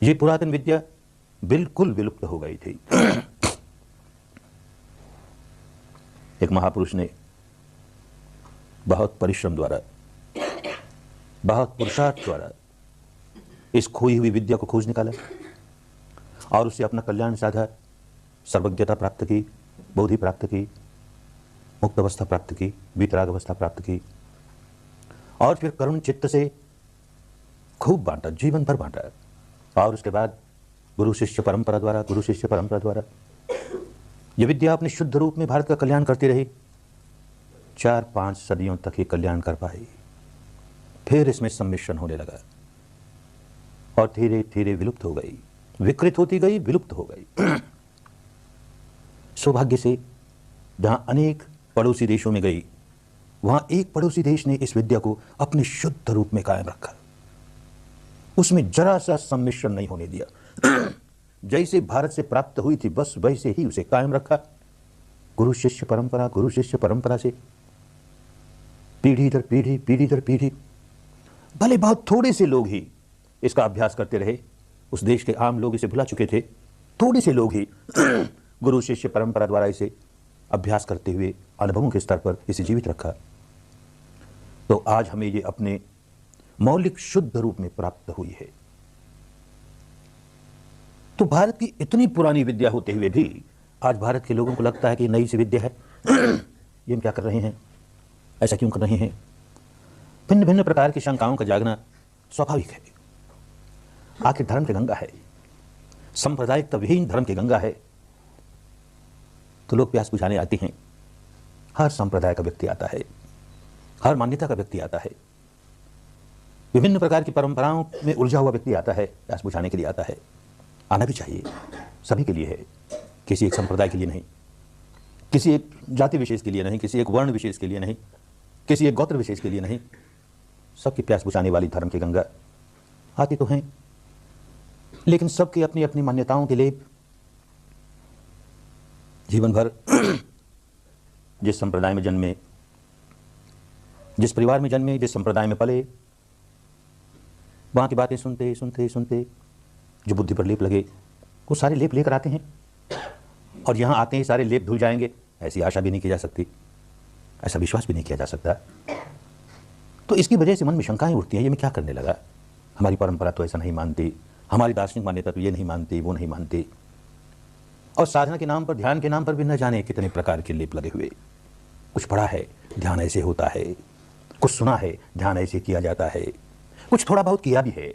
ये पुरातन विद्या बिल्कुल विलुप्त हो गई थी। एक महापुरुष ने बहुत परिश्रम द्वारा, बहुत पुरुषार्थ द्वारा इस खोई हुई विद्या को खोज निकाला और उससे अपना कल्याण साधा, सर्वज्ञता प्राप्त की, बोधि प्राप्त की, मुक्त अवस्था प्राप्त की, वीतराग अवस्था प्राप्त की और फिर करुण चित्त से खूब बांटा, जीवन भर बांटा। और उसके बाद गुरु शिष्य परंपरा द्वारा यह विद्या अपने शुद्ध रूप में भारत का कल्याण करती रही। 4-5 सदियों तक ये कल्याण कर पाई। फिर इसमें सम्मिश्रण होने लगा और धीरे धीरे विलुप्त हो गई, विकृत होती गई, विलुप्त हो गई। सौभाग्य से जहां अनेक पड़ोसी देशों में गई, वहां एक पड़ोसी देश ने इस विद्या को अपने शुद्ध रूप में कायम रखा, उसमें जरा सा सम्मिश्रण नहीं होने दिया। जैसे भारत से प्राप्त हुई थी बस वैसे ही उसे कायम रखा। गुरु शिष्य परंपरा से पीढ़ी दर पीढ़ी, भले बहुत थोड़े से लोग ही इसका अभ्यास करते रहे, उस देश के आम लोग इसे भुला चुके थे, थोड़े से लोग ही गुरु शिष्य परंपरा द्वारा इसे अभ्यास करते हुए अनुभवों के स्तर पर इसे जीवित रखा। तो आज हमें ये अपने मौलिक शुद्ध रूप में प्राप्त हुई है। तो भारत की इतनी पुरानी विद्या होते हुए भी आज भारत के लोगों को लगता है कि नई सी विद्या है, ये हम क्या कर रहे हैं, ऐसा क्यों कर रहे हैं। भिन्न भिन्न प्रकार की शंकाओं का जागना स्वाभाविक है। आखिर धर्म की गंगा है, सांप्रदायिकता विहीन धर्म की गंगा है, तो लोग प्यास बुझाने आते हैं। हर संप्रदाय का व्यक्ति आता है, हर मान्यता का व्यक्ति आता है, विभिन्न प्रकार की परंपराओं में उलझा हुआ व्यक्ति आता है, प्यास बुझाने के लिए आता है। आना भी चाहिए, सभी के लिए है, किसी एक संप्रदाय के लिए नहीं, किसी एक जाति विशेष के लिए नहीं, किसी एक वर्ण विशेष के लिए नहीं, किसी एक गोत्र विशेष के लिए नहीं। सबकी प्यास बुझाने वाली धर्म की गंगा आती तो हैं, लेकिन सबकी अपनी अपनी मान्यताओं के लिए जीवन भर जिस संप्रदाय में जन्मे, जिस परिवार में जन्मे, जिस संप्रदाय में पले, वहां की बातें सुनते सुनते सुनते जो बुद्धि पर लेप लगे वो सारे लेप लेकर आते हैं और यहां आते ही सारे लेप धुल जाएंगे, ऐसी आशा भी नहीं की जा सकती, ऐसा विश्वास भी नहीं किया जा सकता। तो इसकी वजह से मन में शंकाएं उठती हैं, ये मैं क्या करने लगा, हमारी परंपरा तो ऐसा नहीं मानती, हमारी दार्शनिक मान्यता तो ये नहीं मानती, वो नहीं मानती। और साधना के नाम पर, ध्यान के नाम पर भी न जाने कितने प्रकार के लेप लगे हुए। कुछ पढ़ा है, ध्यान ऐसे होता है, कुछ सुना है, ध्यान ऐसे किया जाता है, कुछ थोड़ा बहुत किया भी है,